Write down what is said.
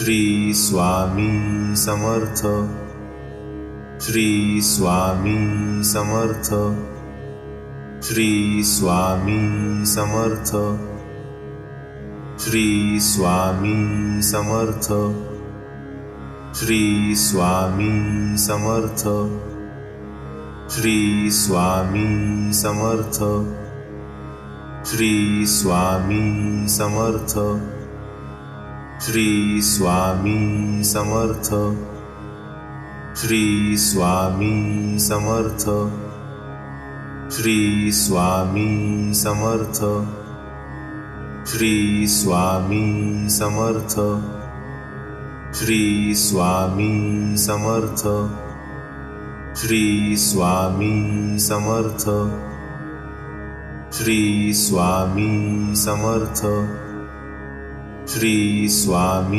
Shri Swami Samarth, Shri Swami Samarth, Shri Swami Samarth, Shri Swami Samarth, Shri Swami Samarth, Shri Swami Samarth, Shri Swami Samarth, Shri Swami Samarth, Shri Swami Samarth, Shri Swami Samarth, Shri Swami Samarth, Shri Swami Samarth, Shri Swami Samarth, Shri Swami Samarth, Shri Swami